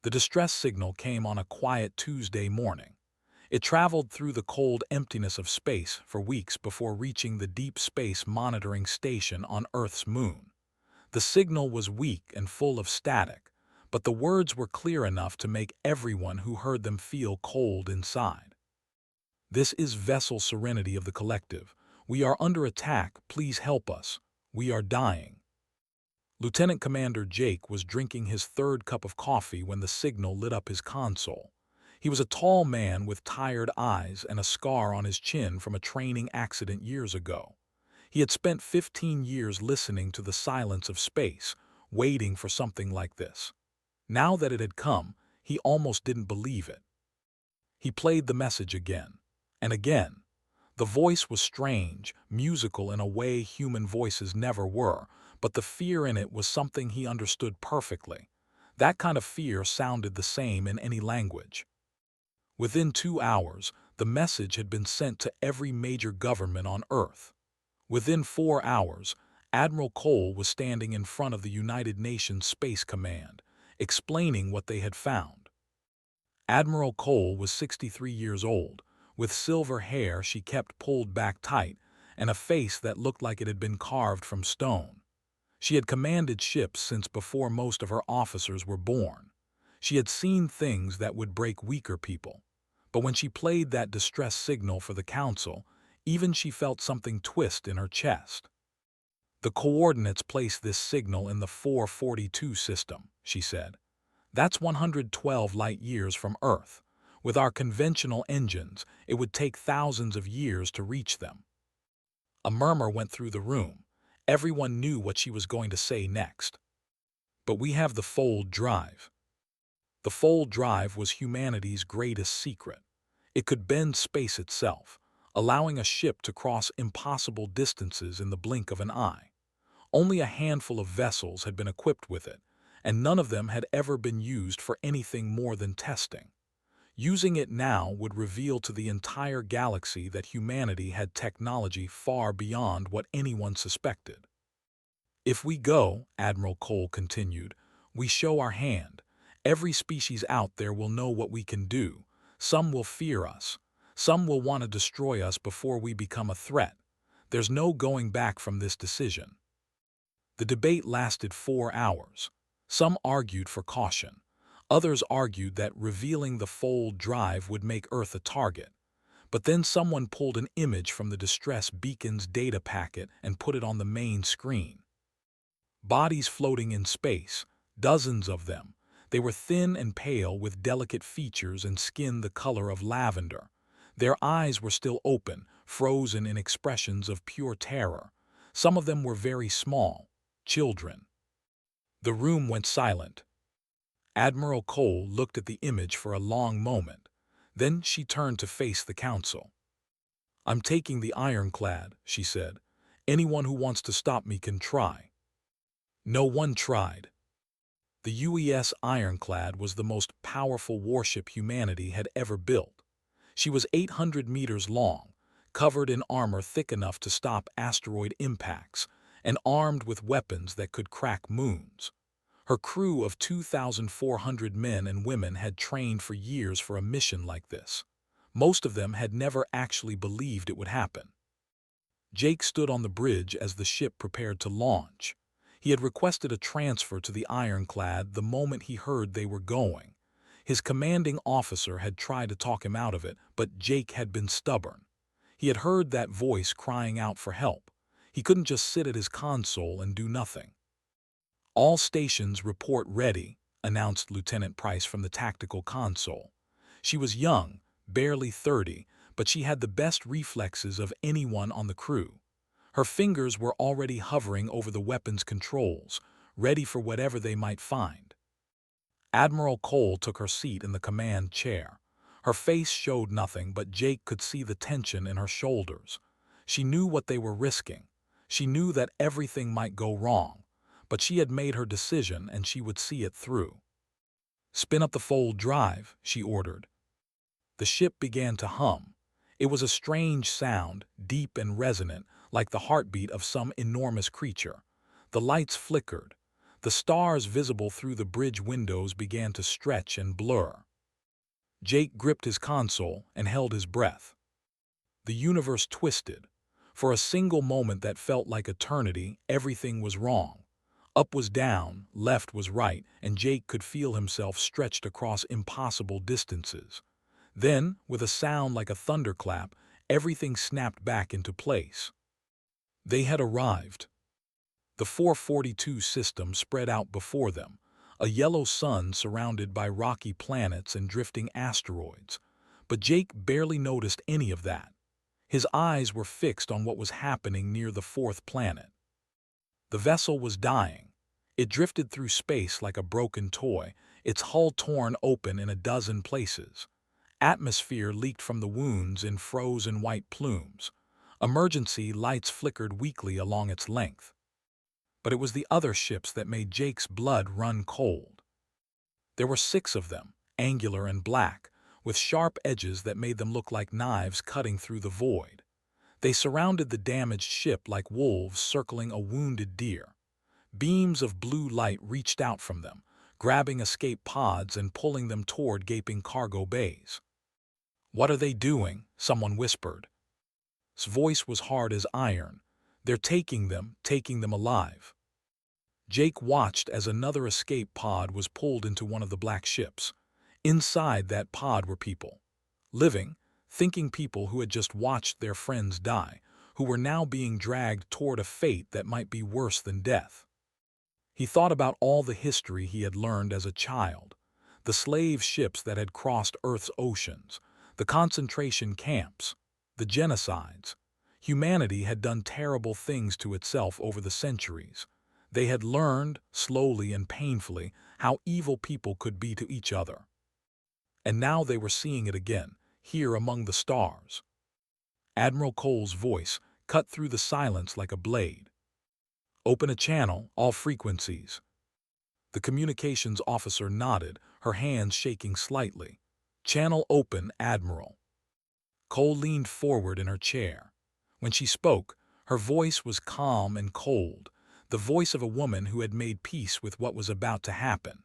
The distress signal came on a quiet Tuesday morning. It traveled through the cold emptiness of space for weeks before reaching the Deep Space Monitoring Station on Earth's moon. The signal was weak and full of static, but the words were clear enough to make everyone who heard them feel cold inside. This is Vessel Serenity of the Collective. We are under attack. Please help us. We are dying. Lieutenant Commander Jake was drinking his third cup of coffee when the signal lit up his console. He was a tall man with tired eyes and a scar on his chin from a training accident years ago. He had spent 15 years listening to the silence of space, waiting for something like this. Now that it had come, he almost didn't believe it. He played the message again and again. The voice was strange, musical in a way human voices never were, but the fear in it was something he understood perfectly. That kind of fear sounded the same in any language. Within 2 hours, the message had been sent to every major government on Earth. Within 4 hours, Admiral Cole was standing in front of the United Nations Space Command, explaining what they had found. Admiral Cole was 63 years old, with silver hair she kept pulled back tight, and a face that looked like it had been carved from stone. She had commanded ships since before most of her officers were born. She had seen things that would break weaker people. But when she played that distress signal for the Council, even she felt something twist in her chest. The coordinates place this signal in the 442 system, she said. That's 112 light-years from Earth. With our conventional engines, it would take thousands of years to reach them. A murmur went through the room. Everyone knew what she was going to say next. But we have the fold drive. The fold drive was humanity's greatest secret. It could bend space itself, allowing a ship to cross impossible distances in the blink of an eye. Only a handful of vessels had been equipped with it, and none of them had ever been used for anything more than testing. Using it now would reveal to the entire galaxy that humanity had technology far beyond what anyone suspected. If we go, Admiral Cole continued, we show our hand. Every species out there will know what we can do. Some will fear us. Some will want to destroy us before we become a threat. There's no going back from this decision. The debate lasted 4 hours. Some argued for caution. Others argued that revealing the fold drive would make Earth a target. But then someone pulled an image from the distress beacon's data packet and put it on the main screen. Bodies floating in space, dozens of them. They were thin and pale with delicate features and skin the color of lavender. Their eyes were still open, frozen in expressions of pure terror. Some of them were very small, children. The room went silent. Admiral Cole looked at the image for a long moment. Then she turned to face the council. I'm taking the ironclad, she said. Anyone who wants to stop me can try. No one tried. The UES Ironclad was the most powerful warship humanity had ever built. She was 800 meters long, covered in armor thick enough to stop asteroid impacts, and armed with weapons that could crack moons. Her crew of 2,400 men and women had trained for years for a mission like this. Most of them had never actually believed it would happen. Jake stood on the bridge as the ship prepared to launch. He had requested a transfer to the ironclad the moment he heard they were going. His commanding officer had tried to talk him out of it, but Jake had been stubborn. He had heard that voice crying out for help. He couldn't just sit at his console and do nothing. All stations report ready, announced Lieutenant Price from the tactical console. She was young, barely 30, but she had the best reflexes of anyone on the crew. Her fingers were already hovering over the weapons controls, ready for whatever they might find. Admiral Cole took her seat in the command chair. Her face showed nothing, but Jake could see the tension in her shoulders. She knew what they were risking. She knew that everything might go wrong, but she had made her decision and she would see it through. Spin up the fold drive, she ordered. The ship began to hum. It was a strange sound, deep and resonant, like the heartbeat of some enormous creature. The lights flickered. The stars visible through the bridge windows began to stretch and blur. Jake gripped his console and held his breath. The universe twisted. For a single moment that felt like eternity, everything was wrong. Up was down, left was right, and Jake could feel himself stretched across impossible distances. Then, with a sound like a thunderclap, everything snapped back into place. They had arrived. The 442 system spread out before them, a yellow sun surrounded by rocky planets and drifting asteroids. But Jake barely noticed any of that. His eyes were fixed on what was happening near the fourth planet. The vessel was dying. It drifted through space like a broken toy, its hull torn open in a dozen places. Atmosphere leaked from the wounds in frozen white plumes. Emergency lights flickered weakly along its length. But it was the other ships that made Jake's blood run cold. There were 6 of them, angular and black, with sharp edges that made them look like knives cutting through the void. They surrounded the damaged ship like wolves circling a wounded deer. Beams of blue light reached out from them, grabbing escape pods and pulling them toward gaping cargo bays. "What are they doing?" someone whispered. His voice was hard as iron. "They're taking them alive." Jake watched as another escape pod was pulled into one of the black ships. Inside that pod were people. Living, thinking people who had just watched their friends die, who were now being dragged toward a fate that might be worse than death. He thought about all the history he had learned as a child, the slave ships that had crossed Earth's oceans, the concentration camps, the genocides. Humanity had done terrible things to itself over the centuries. They had learned, slowly and painfully, how evil people could be to each other. And now they were seeing it again, here among the stars. Admiral Cole's voice cut through the silence like a blade. "Open a channel, all frequencies." The communications officer nodded, her hands shaking slightly. "Channel open, Admiral." Cole leaned forward in her chair. When she spoke, her voice was calm and cold, the voice of a woman who had made peace with what was about to happen.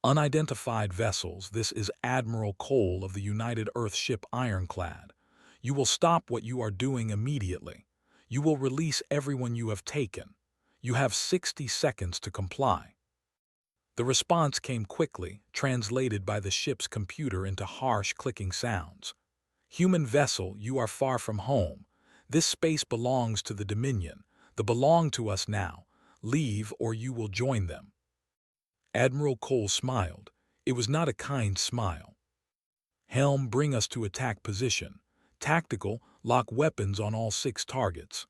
"Unidentified vessels, this is Admiral Cole of the United Earthship Ironclad. You will stop what you are doing immediately. You will release everyone you have taken. You have 60 seconds to comply." The response came quickly, translated by the ship's computer into harsh clicking sounds. "Human vessel, you are far from home. This space belongs to the Dominion. They belong to us now. Leave or you will join them." Admiral Cole smiled. It was not a kind smile. "Helm, bring us to attack position. Tactical, lock weapons on all 6 targets."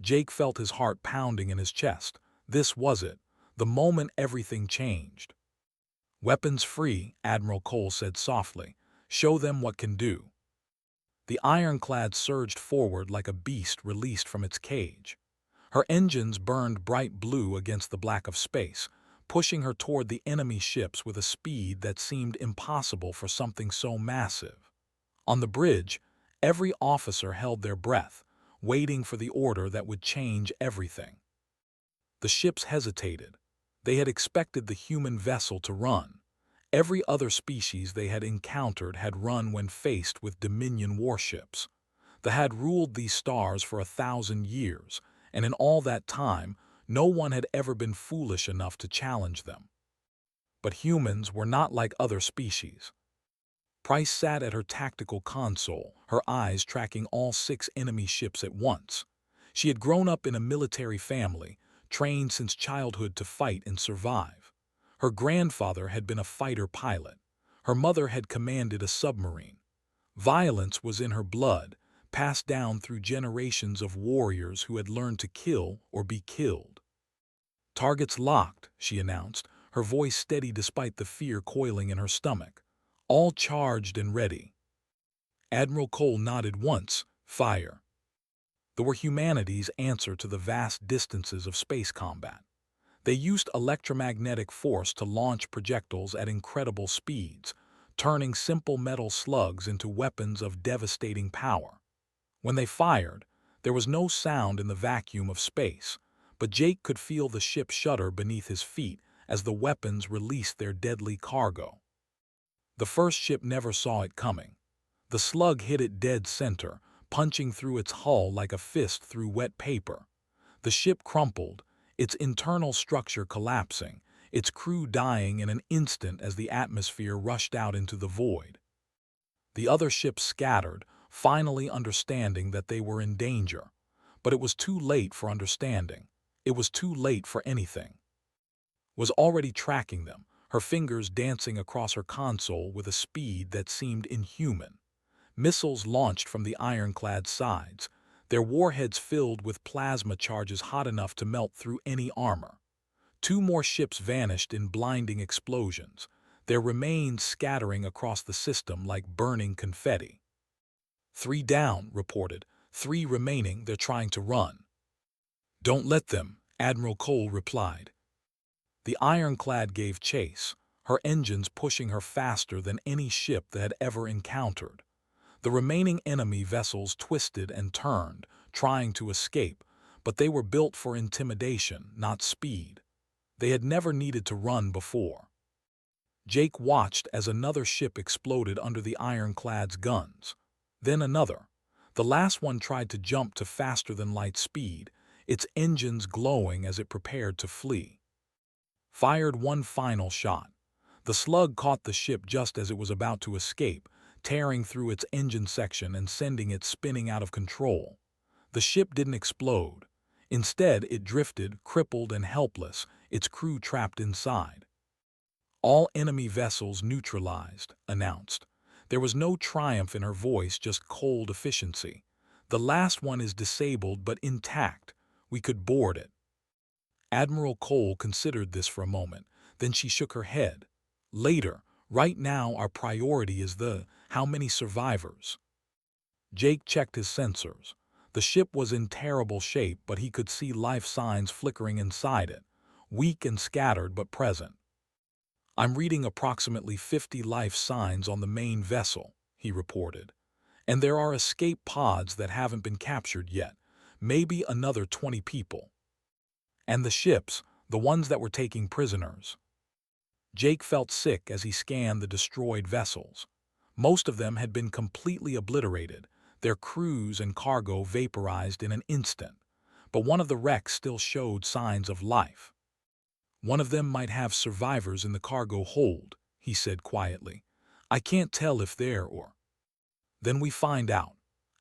Jake felt his heart pounding in his chest. This was it, the moment everything changed. "Weapons free," Admiral Cole said softly. "Show them what can do." The ironclad surged forward like a beast released from its cage. Her engines burned bright blue against the black of space, pushing her toward the enemy ships with a speed that seemed impossible for something so massive. On the bridge, every officer held their breath, waiting for the order that would change everything. The ships hesitated. They had expected the human vessel to run. Every other species they had encountered had run when faced with Dominion warships. They had ruled these stars for 1,000 years, and in all that time, no one had ever been foolish enough to challenge them. But humans were not like other species. Price sat at her tactical console, her eyes tracking all 6 enemy ships at once. She had grown up in a military family, trained since childhood to fight and survive. Her grandfather had been a fighter pilot. Her mother had commanded a submarine. Violence was in her blood, passed down through generations of warriors who had learned to kill or be killed. "Targets locked," she announced, her voice steady despite the fear coiling in her stomach. "All charged and ready." Admiral Cole nodded once. "Fire." They were humanity's answer to the vast distances of space combat. They used electromagnetic force to launch projectiles at incredible speeds, turning simple metal slugs into weapons of devastating power. When they fired, there was no sound in the vacuum of space, but Jake could feel the ship shudder beneath his feet as the weapons released their deadly cargo. The first ship never saw it coming. The slug hit it dead center, punching through its hull like a fist through wet paper. The ship crumpled, its internal structure collapsing, its crew dying in an instant as the atmosphere rushed out into the void. The other ships scattered, finally understanding that they were in danger. But it was too late for understanding. It was too late for anything. Was already tracking them, her fingers dancing across her console with a speed that seemed inhuman. Missiles launched from the ironclad sides, their warheads filled with plasma charges hot enough to melt through any armor. 2 more ships vanished in blinding explosions, their remains scattering across the system like burning confetti. 3 down, reported. 3 remaining, they're trying to run. Don't let them, Admiral Cole replied. The ironclad gave chase, her engines pushing her faster than any ship they had ever encountered. The remaining enemy vessels twisted and turned, trying to escape, but they were built for intimidation, not speed. They had never needed to run before. Jake watched as another ship exploded under the ironclad's guns. Then another. The last one tried to jump to faster-than-light speed, its engines glowing as it prepared to flee. Fired one final shot. The slug caught the ship just as it was about to escape, tearing through its engine section and sending it spinning out of control. The ship didn't explode. Instead, it drifted, crippled and helpless, its crew trapped inside. All enemy vessels neutralized, announced. There was no triumph in her voice, just cold efficiency. The last one is disabled but intact. We could board it. Admiral Cole considered this for a moment, then she shook her head. Later, right now our priority is how many survivors? Jake checked his sensors. The ship was in terrible shape, but he could see life signs flickering inside it, weak and scattered but present. I'm reading approximately 50 life signs on the main vessel, he reported. And there are escape pods that haven't been captured yet, maybe another 20 people. And the ships, the ones that were taking prisoners. Jake felt sick as he scanned the destroyed vessels. Most of them had been completely obliterated, their crews and cargo vaporized in an instant. But one of the wrecks still showed signs of life. One of them might have survivors in the cargo hold, he said quietly. I can't tell if they're or. Then we find out.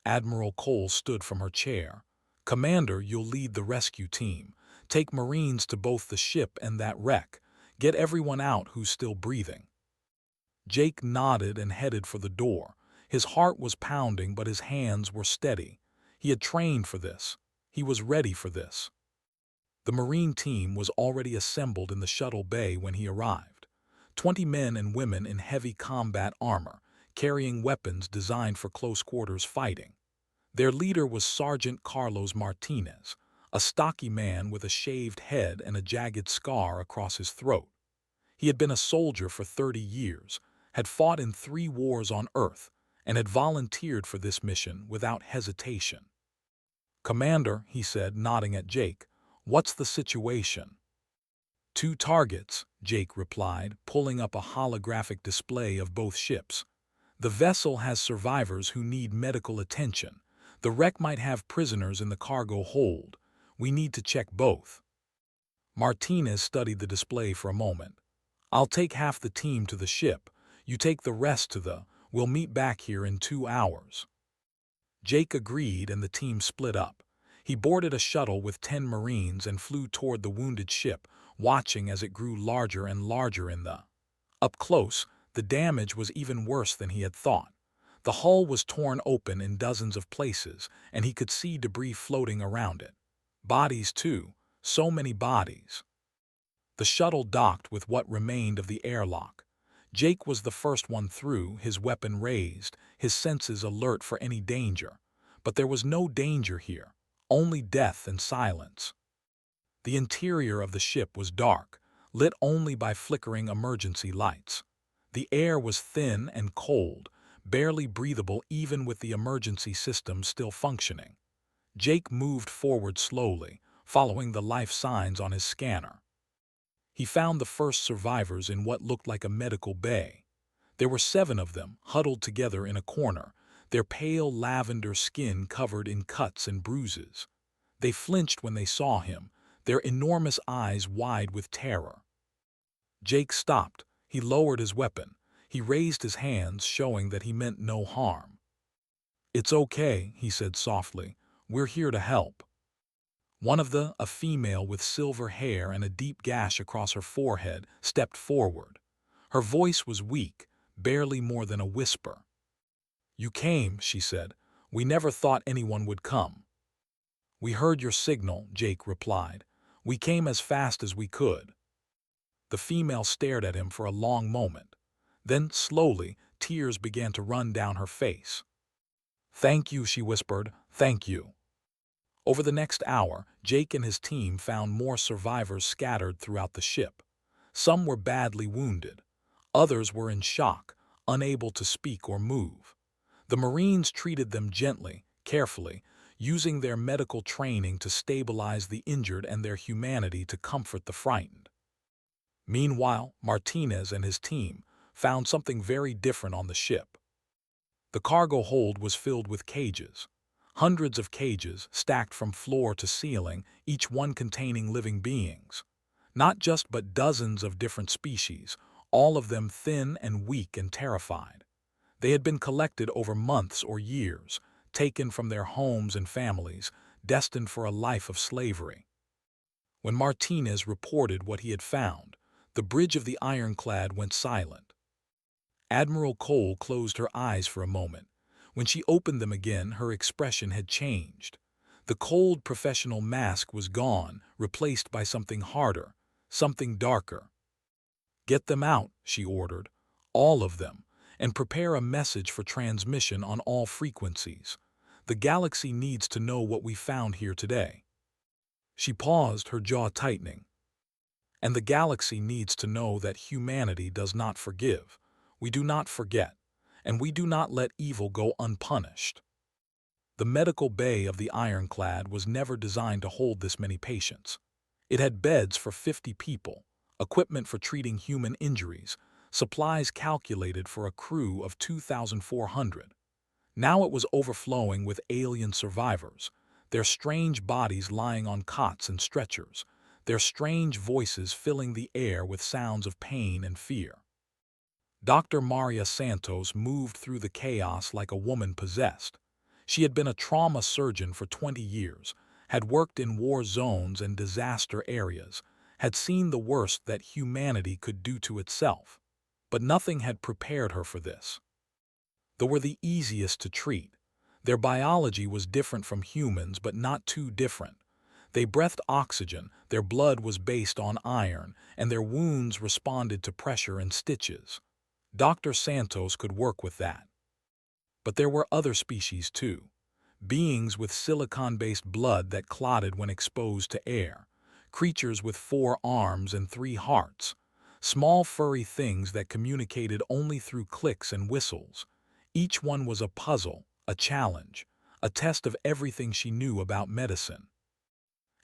Admiral Cole stood from her chair. Commander, you'll lead the rescue team. Take Marines to both the ship and that wreck. Get everyone out who's still breathing. Jake nodded and headed for the door. His heart was pounding, but his hands were steady. He had trained for this. He was ready for this. The Marine team was already assembled in the shuttle bay when he arrived. 20 men and women in heavy combat armor, carrying weapons designed for close-quarters fighting. Their leader was Sergeant Carlos Martinez, a stocky man with a shaved head and a jagged scar across his throat. He had been a soldier for 30 years, had fought in 3 wars on Earth, and had volunteered for this mission without hesitation. Commander, he said, nodding at Jake, what's the situation? 2 targets, Jake replied, pulling up a holographic display of both ships. The vessel has survivors who need medical attention. The wreck might have prisoners in the cargo hold. We need to check both. Martinez studied the display for a moment. I'll take half the team to the ship. You take the rest to we'll meet back here in 2 hours. Jake agreed and the team split up. He boarded a shuttle with 10 Marines and flew toward the wounded ship, watching as it grew larger and larger in the. Up close, the damage was even worse than he had thought. The hull was torn open in dozens of places, and he could see debris floating around it. Bodies, too. So many bodies. The shuttle docked with what remained of the airlock. Jake was the first one through, his weapon raised, his senses alert for any danger. But there was no danger here, only death and silence. The interior of the ship was dark, lit only by flickering emergency lights. The air was thin and cold, barely breathable even with the emergency system still functioning. Jake moved forward slowly, following the life signs on his scanner. He found the first survivors in what looked like a medical bay. There were 7 of them, huddled together in a corner, their pale lavender skin covered in cuts and bruises. They flinched when they saw him, their enormous eyes wide with terror. Jake stopped. He lowered his weapon. He raised his hands, showing that he meant no harm. "It's okay," he said softly. "We're here to help." One of a female with silver hair and a deep gash across her forehead, stepped forward. Her voice was weak, barely more than a whisper. "You came," she said. "We never thought anyone would come." "We heard your signal," Jake replied. "We came as fast as we could." The female stared at him for a long moment. Then, slowly, tears began to run down her face. "Thank you," she whispered. "Thank you." Over the next hour, Jake and his team found more survivors scattered throughout the ship. Some were badly wounded. Others were in shock, unable to speak or move. The Marines treated them gently, carefully, using their medical training to stabilize the injured and their humanity to comfort the frightened. Meanwhile, Martinez and his team found something very different on the ship. The cargo hold was filled with cages. Hundreds of cages stacked from floor to ceiling, each one containing living beings. Not just but dozens of different species, all of them thin and weak and terrified. They had been collected over months or years, taken from their homes and families, destined for a life of slavery. When Martinez reported what he had found, the bridge of the ironclad went silent. Admiral Cole closed her eyes for a moment. When she opened them again, her expression had changed. The cold professional mask was gone, replaced by something harder, something darker. "Get them out," she ordered, "all of them, and prepare a message for transmission on all frequencies. The galaxy needs to know what we found here today." She paused, her jaw tightening. "And the galaxy needs to know that humanity does not forgive. We do not forget, and we do not let evil go unpunished." The medical bay of the ironclad was never designed to hold this many patients. It had beds for 50 people, equipment for treating human injuries, supplies calculated for a crew of 2,400. Now it was overflowing with alien survivors, their strange bodies lying on cots and stretchers, their strange voices filling the air with sounds of pain and fear. Dr. Maria Santos moved through the chaos like a woman possessed. She had been a trauma surgeon for 20 years, had worked in war zones and disaster areas, had seen the worst that humanity could do to itself. But nothing had prepared her for this. They were the easiest to treat. Their biology was different from humans, but not too different. They breathed oxygen, their blood was based on iron, and their wounds responded to pressure and stitches. Dr. Santos could work with that. But there were other species too. Beings with silicon-based blood that clotted when exposed to air. Creatures with 4 arms and 3 hearts. Small furry things that communicated only through clicks and whistles. Each one was a puzzle, a challenge, a test of everything she knew about medicine.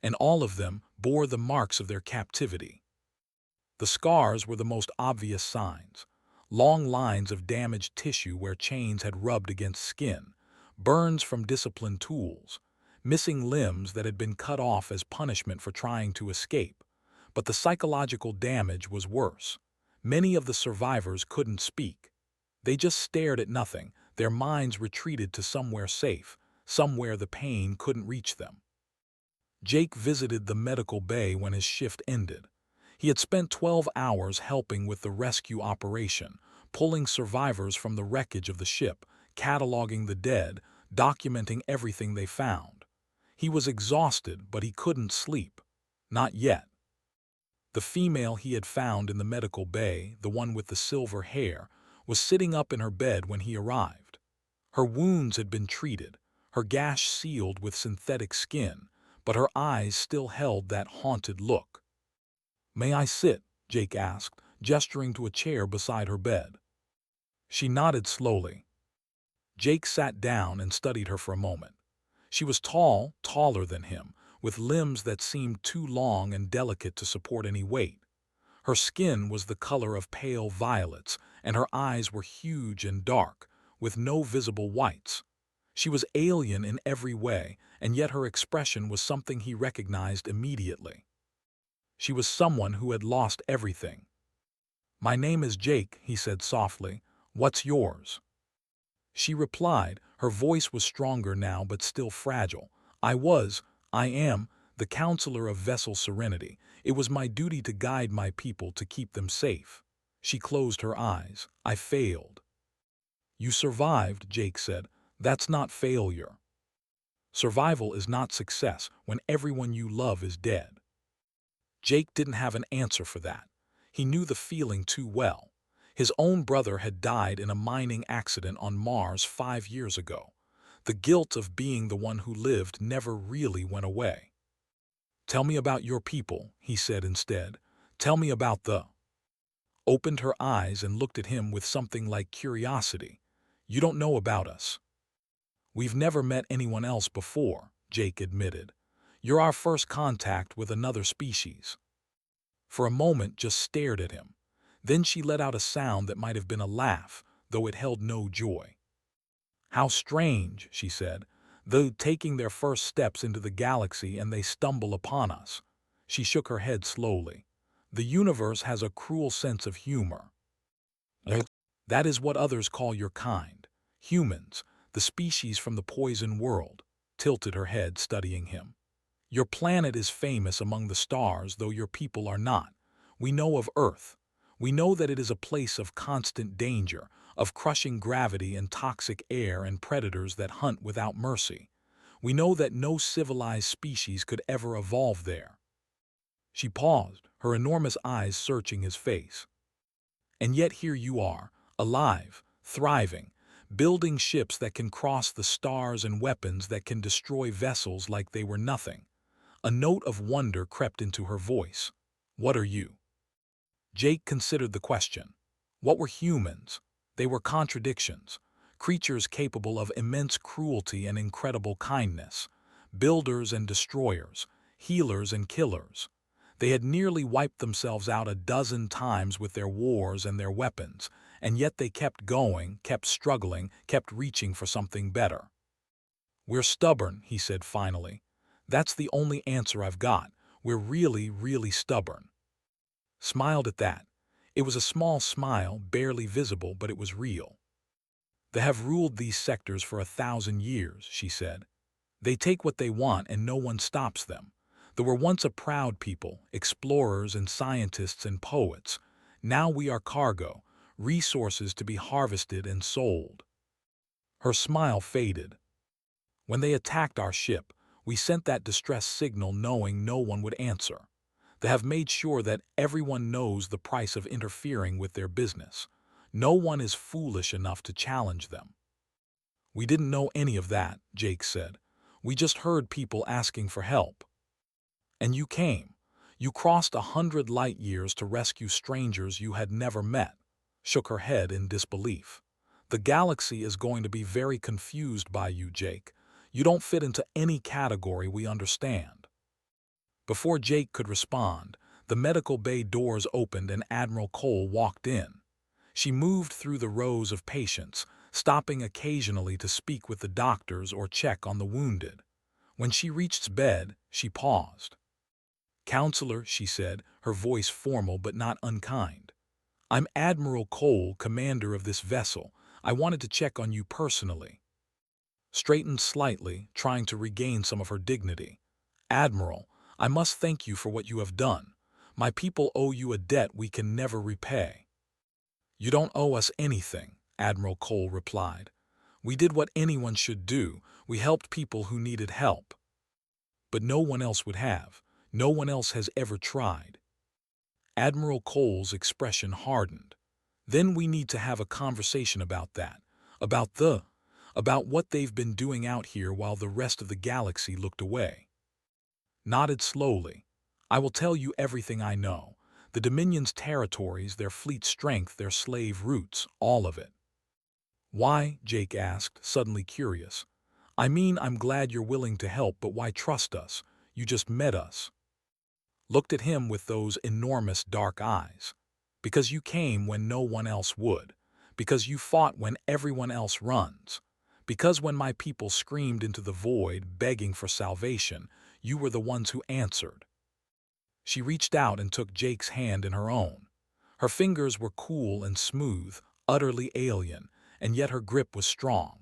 And all of them bore the marks of their captivity. The scars were the most obvious signs. Long lines of damaged tissue where chains had rubbed against skin, burns from disciplined tools, missing limbs that had been cut off as punishment for trying to escape. But the psychological damage was worse. Many of the survivors couldn't speak. They just stared at nothing, their minds retreated to somewhere safe, somewhere the pain couldn't reach them. Jake visited the medical bay when his shift ended. He had spent 12 hours helping with the rescue operation, pulling survivors from the wreckage of the ship, cataloging the dead, documenting everything they found. He was exhausted, but he couldn't sleep. Not yet. The female he had found in the medical bay, the one with the silver hair, was sitting up in her bed when he arrived. Her wounds had been treated, her gash sealed with synthetic skin, but her eyes still held that haunted look. "May I sit?" Jake asked, gesturing to a chair beside her bed. She nodded slowly. Jake sat down and studied her for a moment. She was tall, taller than him, with limbs that seemed too long and delicate to support any weight. Her skin was the color of pale violets, and her eyes were huge and dark, with no visible whites. She was alien in every way, and yet her expression was something he recognized immediately. She was someone who had lost everything. "My name is Jake," he said softly. "What's yours?" She replied, her voice was stronger now but still fragile. I am, the counselor of Vessel Serenity. It was my duty to guide my people to keep them safe." She closed her eyes. "I failed." "You survived," Jake said. "That's not failure. Survival is not success when everyone you love is dead." Jake didn't have an answer for that. He knew the feeling too well. His own brother had died in a mining accident on Mars 5 years ago. The guilt of being the one who lived never really went away. "Tell me about your people," he said instead. "Tell me about the—" Opened her eyes and looked at him with something like curiosity. "You don't know about us." "We've never met anyone else before," Jake admitted. "You're our first contact with another species." For a moment just stared at him. Then she let out a sound that might have been a laugh, though it held no joy. "How strange," she said. "Though taking their first steps into the galaxy and they stumble upon us." She shook her head slowly. "The universe has a cruel sense of humor. That is what others call your kind. Humans, the species from the poison world," tilted her head, studying him. "Your planet is famous among the stars, though your people are not. We know of Earth. We know that it is a place of constant danger, of crushing gravity and toxic air and predators that hunt without mercy. We know that no civilized species could ever evolve there." She paused, her enormous eyes searching his face. "And yet here you are, alive, thriving, building ships that can cross the stars and weapons that can destroy vessels like they were nothing." A note of wonder crept into her voice. "What are you?" Jake considered the question. What were humans? They were contradictions, creatures capable of immense cruelty and incredible kindness, builders and destroyers, healers and killers. They had nearly wiped themselves out a dozen times with their wars and their weapons, and yet they kept going, kept struggling, kept reaching for something better. "We're stubborn," he said finally. "That's the only answer I've got. We're really, really stubborn." Smiled at that. It was a small smile, barely visible, but it was real. "They have ruled these sectors for 1,000 years," she said. "They take what they want and no one stops them. They were once a proud people, explorers and scientists and poets. Now we are cargo, resources to be harvested and sold." Her smile faded. "When they attacked our ship, we sent that distress signal knowing no one would answer. They have made sure that everyone knows the price of interfering with their business. No one is foolish enough to challenge them." "We didn't know any of that," Jake said. "We just heard people asking for help. And you came. You crossed 100 light years to rescue strangers you had never met." Shook her head in disbelief. "The galaxy is going to be very confused by you, Jake. You don't fit into any category we understand." Before Jake could respond, the medical bay doors opened and Admiral Cole walked in. She moved through the rows of patients, stopping occasionally to speak with the doctors or check on the wounded. When she reached bed, she paused. "Counselor," she said, her voice formal but not unkind. "I'm Admiral Cole, commander of this vessel. I wanted to check on you personally." Straightened slightly, trying to regain some of her dignity. "Admiral, I must thank you for what you have done. My people owe you a debt we can never repay." "You don't owe us anything," Admiral Cole replied. "We did what anyone should do. We helped people who needed help. But no one else would have. No one else has ever tried." Admiral Cole's expression hardened. "Then we need to have a conversation about that. About what they've been doing out here while the rest of the galaxy looked away." Nodded slowly. "I will tell you everything I know. The Dominion's territories, their fleet strength, their slave routes, all of it." "Why?" Jake asked, suddenly curious. "I mean, I'm glad you're willing to help, but why trust us? You just met us. Looked at him with those enormous dark eyes. Because you came when no one else would. Because you fought when everyone else runs. Because when my people screamed into the void begging for salvation, you were the ones who answered. She reached out and took Jake's hand in her own. Her fingers were cool and smooth, utterly alien, and yet her grip was strong.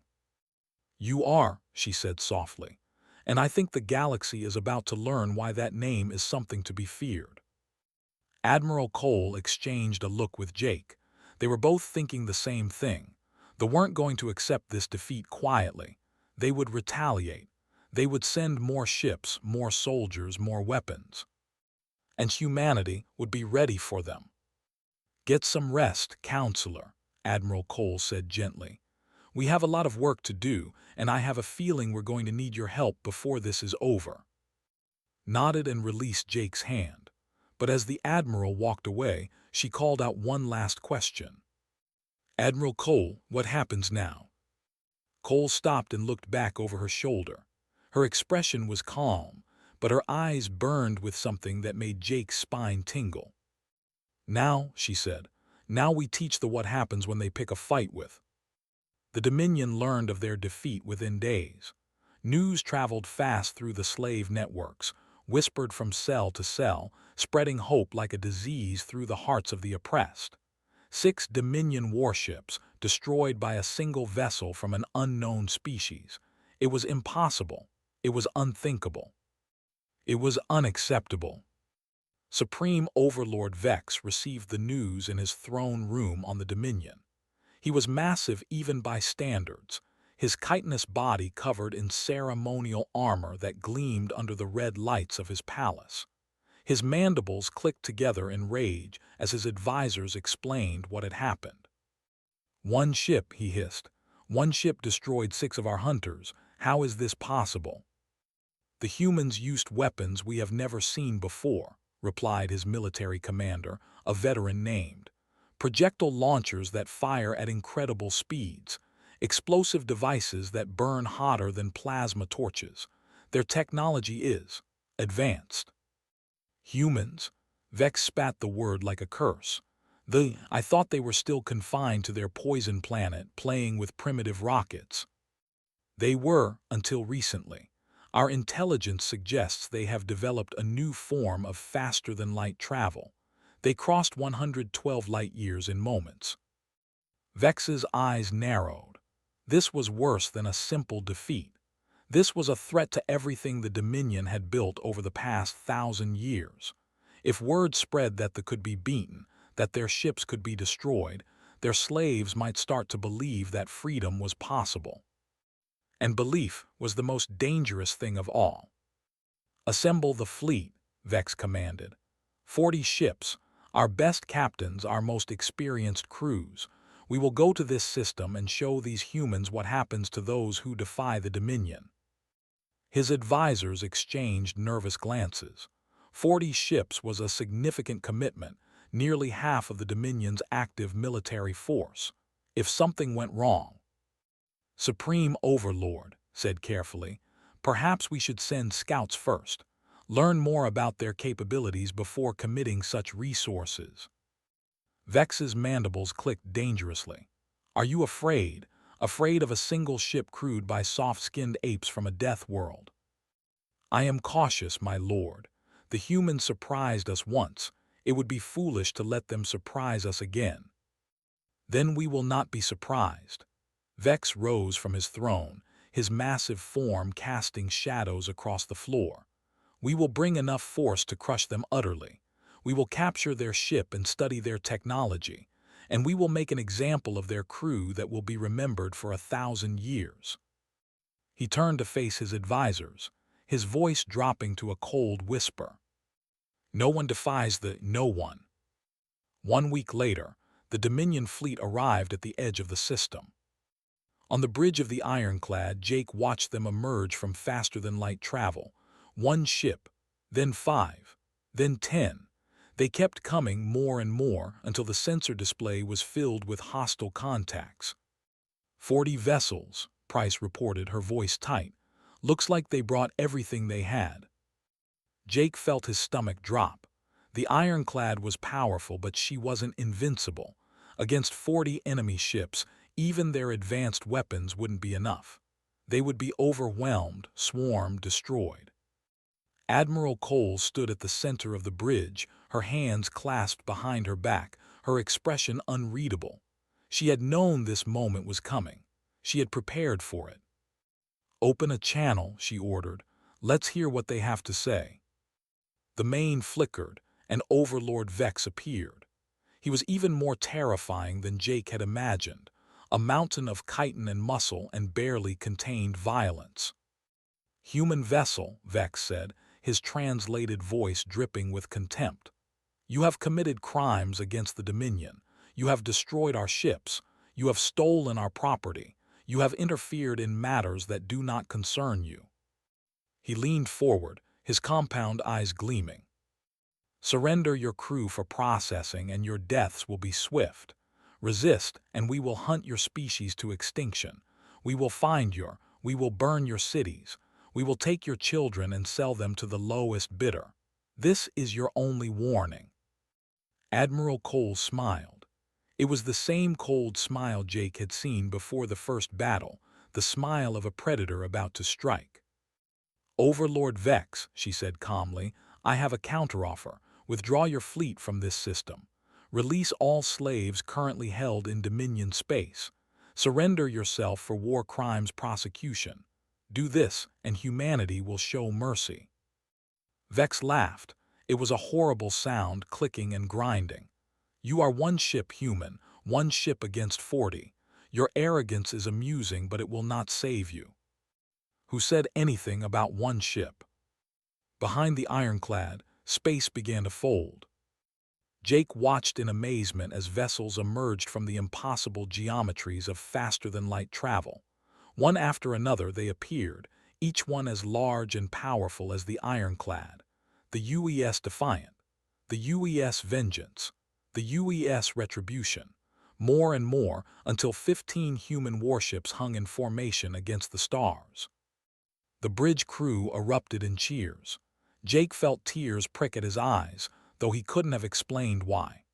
You are, she said softly, and I think the galaxy is about to learn why that name is something to be feared. Admiral Cole exchanged a look with Jake. They were both thinking the same thing. They weren't going to accept this defeat quietly. They would retaliate. They would send more ships, more soldiers, more weapons. And humanity would be ready for them. Get some rest, counselor, Admiral Cole said gently. We have a lot of work to do, and I have a feeling we're going to need your help before this is over. Nodded and released Jake's hand. But as the Admiral walked away, she called out one last question. Admiral Cole, what happens now? Cole stopped and looked back over her shoulder. Her expression was calm, but her eyes burned with something that made Jake's spine tingle. Now, she said, now we teach the what happens when they pick a fight with. The Dominion learned of their defeat within days. News traveled fast through the slave networks, whispered from cell to cell, spreading hope like a disease through the hearts of the oppressed. 6 Dominion warships, destroyed by a single vessel from an unknown species. It was impossible. It was unthinkable. It was unacceptable. Supreme Overlord Vex received the news in his throne room on the Dominion. He was massive even by standards, his chitinous body covered in ceremonial armor that gleamed under the red lights of his palace. His mandibles clicked together in rage as his advisors explained what had happened. One ship, he hissed. One ship destroyed 6 of our hunters. How is this possible? The humans used weapons we have never seen before, replied his military commander, a veteran named. Projectile launchers that fire at incredible speeds. Explosive devices that burn hotter than plasma torches. Their technology is advanced. Humans? Vex spat the word like a curse. I thought they were still confined to their poison planet, playing with primitive rockets. They were, until recently. Our intelligence suggests they have developed a new form of faster-than-light travel. They crossed 112 light-years in moments. Vex's eyes narrowed. This was worse than a simple defeat. This was a threat to everything the Dominion had built over the past 1,000 years. If word spread that they could be beaten, that their ships could be destroyed, their slaves might start to believe that freedom was possible. And belief was the most dangerous thing of all. Assemble the fleet, Vex commanded. 40 ships, our best captains, our most experienced crews. We will go to this system and show these humans what happens to those who defy the Dominion. His advisors exchanged nervous glances. 40 ships was a significant commitment, nearly half of the Dominion's active military force. If something went wrong, Supreme Overlord said carefully, perhaps we should send scouts first. Learn more about their capabilities before committing such resources. Vex's mandibles clicked dangerously. Are you afraid? Afraid of a single ship crewed by soft-skinned apes from a death world? I am cautious, my lord. The humans surprised us once. It would be foolish to let them surprise us again. Then we will not be surprised. Vex rose from his throne, his massive form casting shadows across the floor. We will bring enough force to crush them utterly. We will capture their ship and study their technology, and we will make an example of their crew that will be remembered for 1,000 years. He turned to face his advisors, his voice dropping to a cold whisper. No one defies the no one. 1 week later, the Dominion fleet arrived at the edge of the system. On the bridge of the ironclad, Jake watched them emerge from faster-than-light travel. 1 ship, then 5, then 10. They kept coming more and more until the sensor display was filled with hostile contacts. 40 vessels, Price reported, her voice tight. Looks like they brought everything they had. Jake felt his stomach drop. The ironclad was powerful, but she wasn't invincible. Against 40 enemy ships, even their advanced weapons wouldn't be enough. They would be overwhelmed, swarmed, destroyed. Admiral Cole stood at the center of the bridge, her hands clasped behind her back, her expression unreadable. She had known this moment was coming. She had prepared for it. "Open a channel," she ordered. "Let's hear what they have to say." The main flickered, and Overlord Vex appeared. He was even more terrifying than Jake had imagined, a mountain of chitin and muscle and barely contained violence. "Human vessel," Vex said, his translated voice dripping with contempt. "You have committed crimes against the Dominion. You have destroyed our ships. You have stolen our property. You have interfered in matters that do not concern you." He leaned forward, his compound eyes gleaming. "Surrender your crew for processing and your deaths will be swift. Resist and we will hunt your species to extinction. We will we will burn your cities. We will take your children and sell them to the lowest bidder. This is your only warning." Admiral Cole smiled. It was the same cold smile Jake had seen before the first battle, the smile of a predator about to strike. "Overlord Vex," she said calmly, "I have a counteroffer. Withdraw your fleet from this system. Release all slaves currently held in Dominion space. Surrender yourself for war crimes prosecution. Do this, and humanity will show mercy." Vex laughed. It was a horrible sound, clicking and grinding. "You are one ship human, one ship against 40. Your arrogance is amusing, but it will not save you." Who said anything about one ship? Behind the ironclad, space began to fold. Jake watched in amazement as vessels emerged from the impossible geometries of faster-than-light travel. One after another they appeared, each one as large and powerful as the ironclad. The UES Defiant, the UES Vengeance, the UES Retribution. More and more, until 15 human warships hung in formation against the stars. The bridge crew erupted in cheers. Jake felt tears prick at his eyes, though he couldn't have explained why.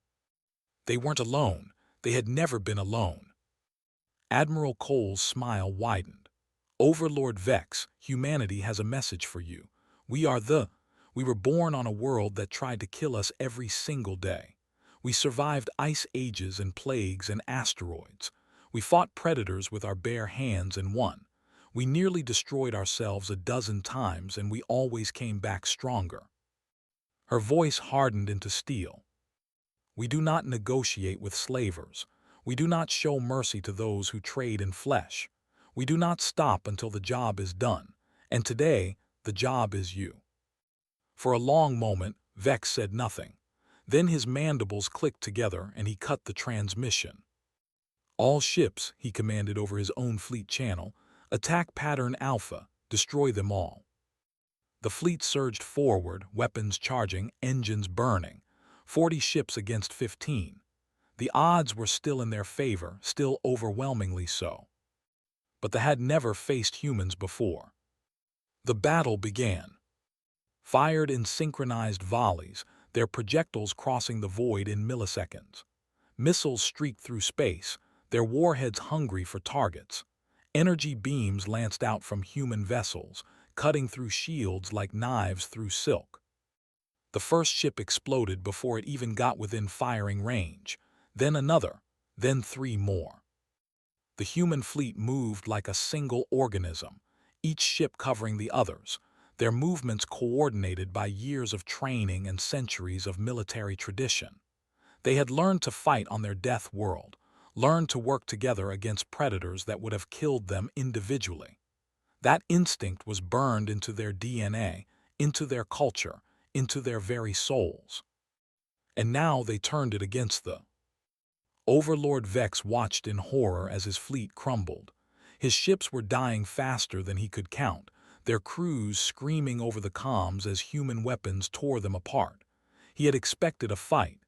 They weren't alone. They had never been alone. Admiral Cole's smile widened. "Overlord Vex, humanity has a message for you. We were born on a world that tried to kill us every single day. We survived ice ages and plagues and asteroids. We fought predators with our bare hands and won. We nearly destroyed ourselves a dozen times and we always came back stronger." Her voice hardened into steel. "We do not negotiate with slavers. We do not show mercy to those who trade in flesh. We do not stop until the job is done. And today, the job is you." For a long moment, Vex said nothing. Then his mandibles clicked together and he cut the transmission. "All ships," he commanded over his own fleet channel, "attack pattern Alpha. Destroy them all." The fleet surged forward, weapons charging, engines burning. 40 ships against 15. The odds were still in their favor, still overwhelmingly so. But they had never faced humans before. The battle began. Fired in synchronized volleys, their projectiles crossing the void in milliseconds. Missiles streaked through space, their warheads hungry for targets. Energy beams lanced out from human vessels, cutting through shields like knives through silk. The first ship exploded before it even got within firing range. Then another, then 3 more. The human fleet moved like a single organism, each ship covering the others, their movements coordinated by years of training and centuries of military tradition. They had learned to fight on their death world, learned to work together against predators that would have killed them individually. That instinct was burned into their DNA, into their culture, into their very souls. And now they turned it against the Overlord Vex watched in horror as his fleet crumbled. His ships were dying faster than he could count, their crews screaming over the comms as human weapons tore them apart. He had expected a fight.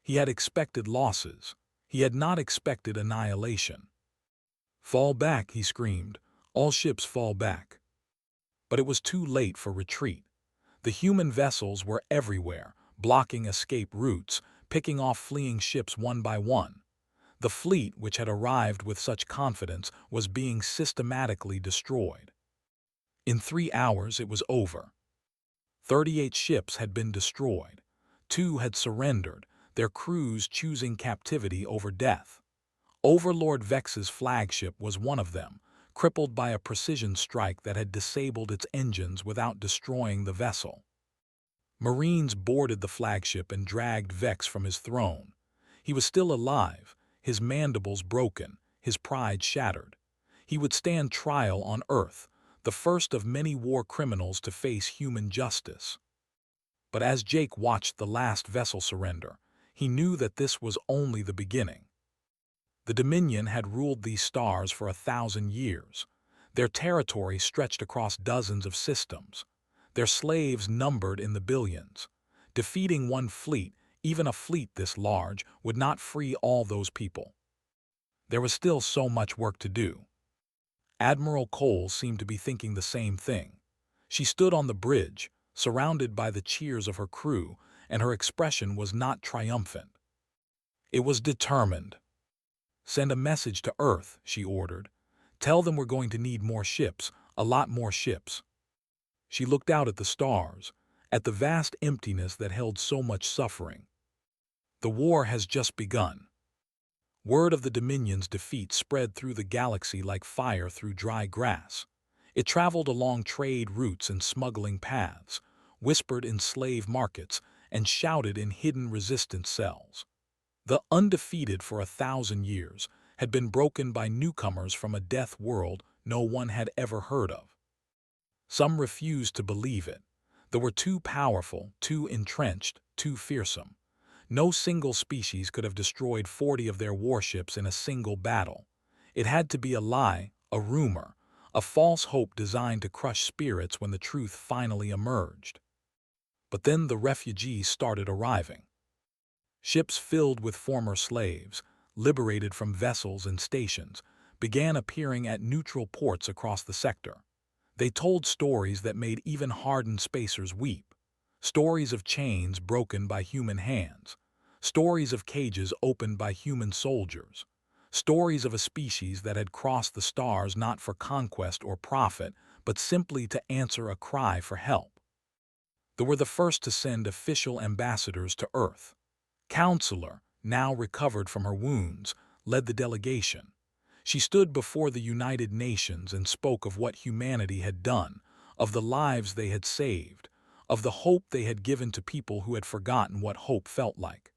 He had expected losses. He had not expected annihilation. "Fall back," he screamed. "All ships fall back." But it was too late for retreat. The human vessels were everywhere, blocking escape routes, picking off fleeing ships one by one. The fleet, which had arrived with such confidence, was being systematically destroyed. In 3 hours it was over. 38 ships had been destroyed. 2 had surrendered, their crews choosing captivity over death. Overlord Vex's flagship was one of them, crippled by a precision strike that had disabled its engines without destroying the vessel. Marines boarded the flagship and dragged Vex from his throne. He was still alive, his mandibles broken, his pride shattered. He would stand trial on Earth, the first of many war criminals to face human justice. But as Jake watched the last vessel surrender, he knew that this was only the beginning. The Dominion had ruled these stars for 1,000 years. Their territory stretched across dozens of systems. Their slaves numbered in the billions. Defeating one fleet, even a fleet this large, would not free all those people. There was still so much work to do. Admiral Cole seemed to be thinking the same thing. She stood on the bridge, surrounded by the cheers of her crew, and her expression was not triumphant. It was determined. "Send a message to Earth," she ordered. "Tell them we're going to need more ships, a lot more ships." She looked out at the stars, at the vast emptiness that held so much suffering. The war has just begun. Word of the Dominion's defeat spread through the galaxy like fire through dry grass. It traveled along trade routes and smuggling paths, whispered in slave markets, and shouted in hidden resistance cells. The undefeated for 1,000 years had been broken by newcomers from a death world no one had ever heard of. Some refused to believe it. They were too powerful, too entrenched, too fearsome. No single species could have destroyed 40 of their warships in a single battle. It had to be a lie, a rumor, a false hope designed to crush spirits when the truth finally emerged. But then the refugees started arriving. Ships filled with former slaves, liberated from vessels and stations, began appearing at neutral ports across the sector. They told stories that made even hardened spacers weep. Stories of chains broken by human hands. Stories of cages opened by human soldiers. Stories of a species that had crossed the stars not for conquest or profit, but simply to answer a cry for help. They were the first to send official ambassadors to Earth. Counselor, now recovered from her wounds, led the delegation. She stood before the United Nations and spoke of what humanity had done, of the lives they had saved, of the hope they had given to people who had forgotten what hope felt like.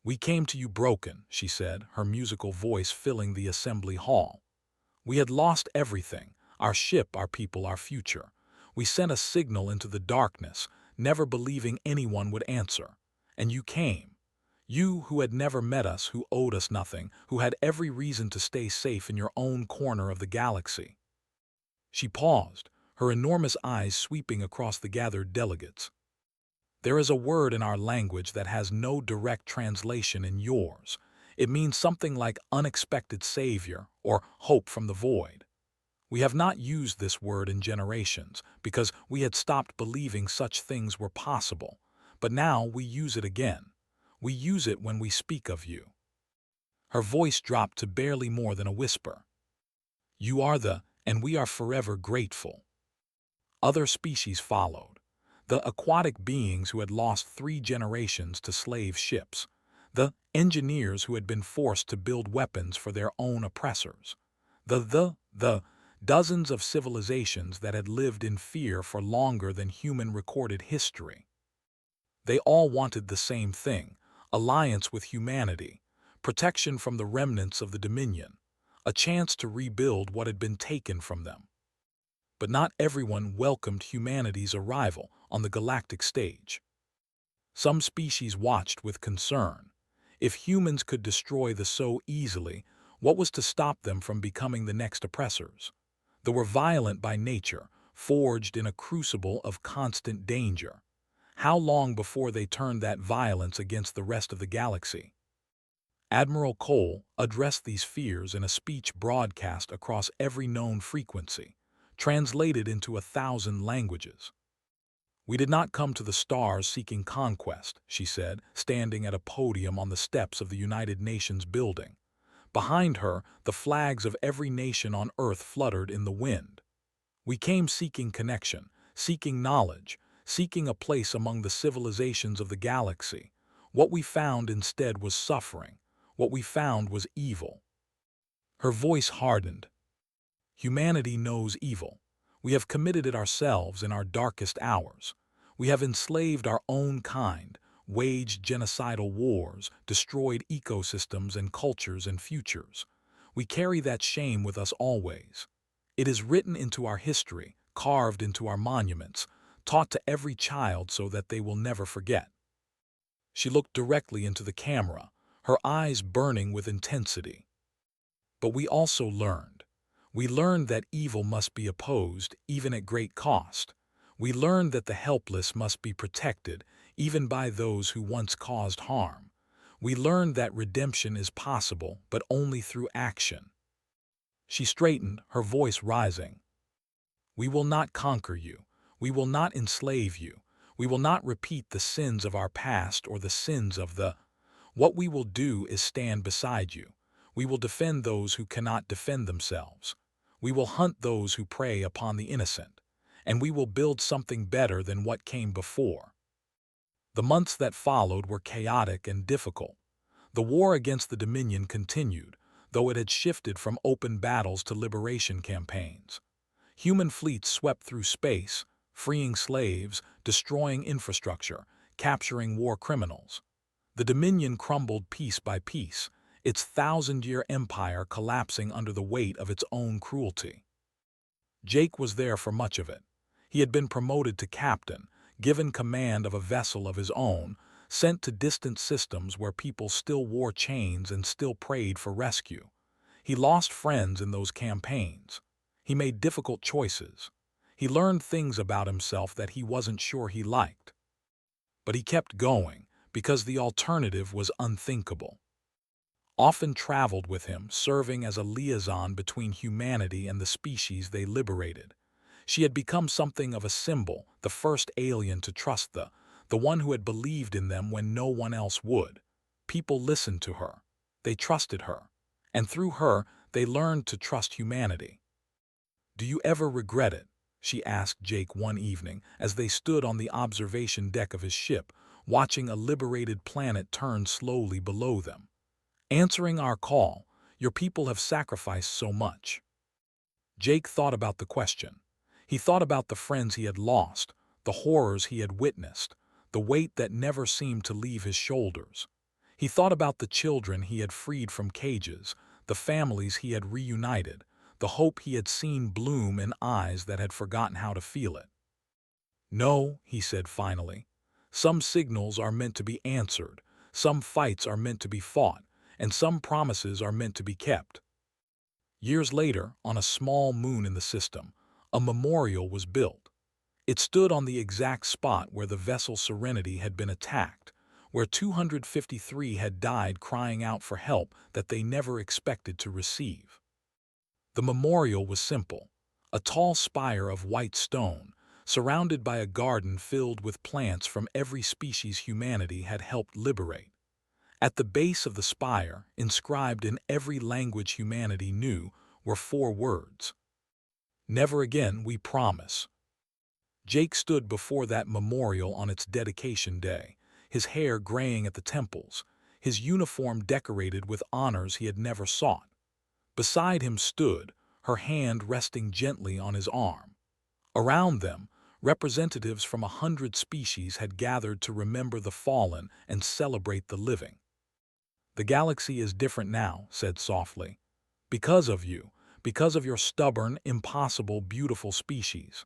"We came to you broken," she said, her musical voice filling the assembly hall. "We had lost everything, our ship, our people, our future. We sent a signal into the darkness, never believing anyone would answer. And you came. You who had never met us, who owed us nothing, who had every reason to stay safe in your own corner of the galaxy." She paused, her enormous eyes sweeping across the gathered delegates. "There is a word in our language that has no direct translation in yours. It means something like unexpected savior or hope from the void. We have not used this word in generations because we had stopped believing such things were possible, but now we use it again. We use it when we speak of you." Her voice dropped to barely more than a whisper. "You are and we are forever grateful." Other species followed. The aquatic beings who had lost 3 generations to slave ships. The engineers who had been forced to build weapons for their own oppressors. The dozens of civilizations that had lived in fear for longer than human recorded history. They all wanted the same thing: alliance with humanity, protection from the remnants of the Dominion, a chance to rebuild what had been taken from them. But not everyone welcomed humanity's arrival on the galactic stage. Some species watched with concern. If humans could destroy the so easily, what was to stop them from becoming the next oppressors? They were violent by nature, forged in a crucible of constant danger. How long before they turned that violence against the rest of the galaxy? Admiral Cole addressed these fears in a speech broadcast across every known frequency, translated into 1,000 languages. "We did not come to the stars seeking conquest," she said, standing at a podium on the steps of the United Nations building. Behind her, the flags of every nation on Earth fluttered in the wind. "We came seeking connection, seeking knowledge, seeking a place among the civilizations of the galaxy. What we found instead was suffering. What we found was evil." Her voice hardened. "Humanity knows evil. We have committed it ourselves in our darkest hours. We have enslaved our own kind, waged genocidal wars, destroyed ecosystems and cultures and futures. We carry that shame with us always. It is written into our history, carved into our monuments, taught to every child so that they will never forget." She looked directly into the camera, her eyes burning with intensity. "But we also learned. We learned that evil must be opposed, even at great cost. We learned that the helpless must be protected, even by those who once caused harm. We learned that redemption is possible, but only through action." She straightened, her voice rising. "We will not conquer you. We will not enslave you. We will not repeat the sins of our past or the sins of the... What we will do is stand beside you. We will defend those who cannot defend themselves. We will hunt those who prey upon the innocent. And we will build something better than what came before." The months that followed were chaotic and difficult. The war against the Dominion continued, though it had shifted from open battles to liberation campaigns. Human fleets swept through space, freeing slaves, destroying infrastructure, capturing war criminals. The Dominion crumbled piece by piece, its thousand-year empire collapsing under the weight of its own cruelty. Jake was there for much of it. He had been promoted to captain, given command of a vessel of his own, sent to distant systems where people still wore chains and still prayed for rescue. He lost friends in those campaigns. He made difficult choices. He learned things about himself that he wasn't sure he liked. But he kept going, because the alternative was unthinkable. Often traveled with him, serving as a liaison between humanity and the species they liberated. She had become something of a symbol, the first alien to trust the one who had believed in them when no one else would. People listened to her. They trusted her. And through her, they learned to trust humanity. "Do you ever regret it?" she asked Jake one evening as they stood on the observation deck of his ship, watching a liberated planet turn slowly below them. "Answering our call, your people have sacrificed so much." Jake thought about the question. He thought about the friends he had lost, the horrors he had witnessed, the weight that never seemed to leave his shoulders. He thought about the children he had freed from cages, the families he had reunited, the hope he had seen bloom in eyes that had forgotten how to feel it. "No," he said finally. "Some signals are meant to be answered, some fights are meant to be fought, and some promises are meant to be kept." Years later, on a small moon in the system, a memorial was built. It stood on the exact spot where the vessel Serenity had been attacked, where 253 had died crying out for help that they never expected to receive. The memorial was simple, a tall spire of white stone, surrounded by a garden filled with plants from every species humanity had helped liberate. At the base of the spire, inscribed in every language humanity knew, were 4 words. "Never again, we promise." Jake stood before that memorial on its dedication day, his hair graying at the temples, his uniform decorated with honors he had never sought. Beside him stood, her hand resting gently on his arm. Around them, representatives from 100 species had gathered to remember the fallen and celebrate the living. "The galaxy is different now," said softly. "Because of you, because of your stubborn, impossible, beautiful species."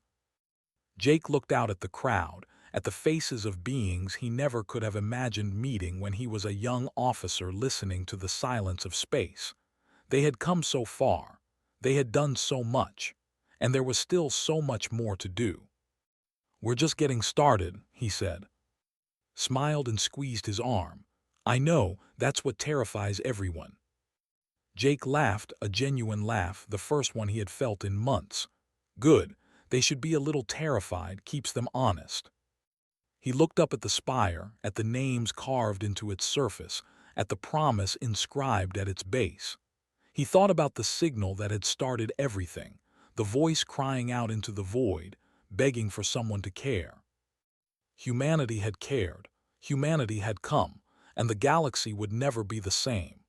Jake looked out at the crowd, at the faces of beings he never could have imagined meeting when he was a young officer listening to the silence of space. They had come so far, they had done so much, and there was still so much more to do. "We're just getting started," he said. Smiled and squeezed his arm. "I know, that's what terrifies everyone." Jake laughed, a genuine laugh, the first one he had felt in months. "Good. They should be a little terrified, keeps them honest." He looked up at the spire, at the names carved into its surface, at the promise inscribed at its base. He thought about the signal that had started everything, the voice crying out into the void, begging for someone to care. Humanity had cared, humanity had come, and the galaxy would never be the same.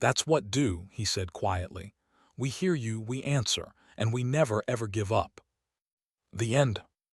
"That's what do," he said quietly. "We hear you, we answer, and we never ever give up." The end.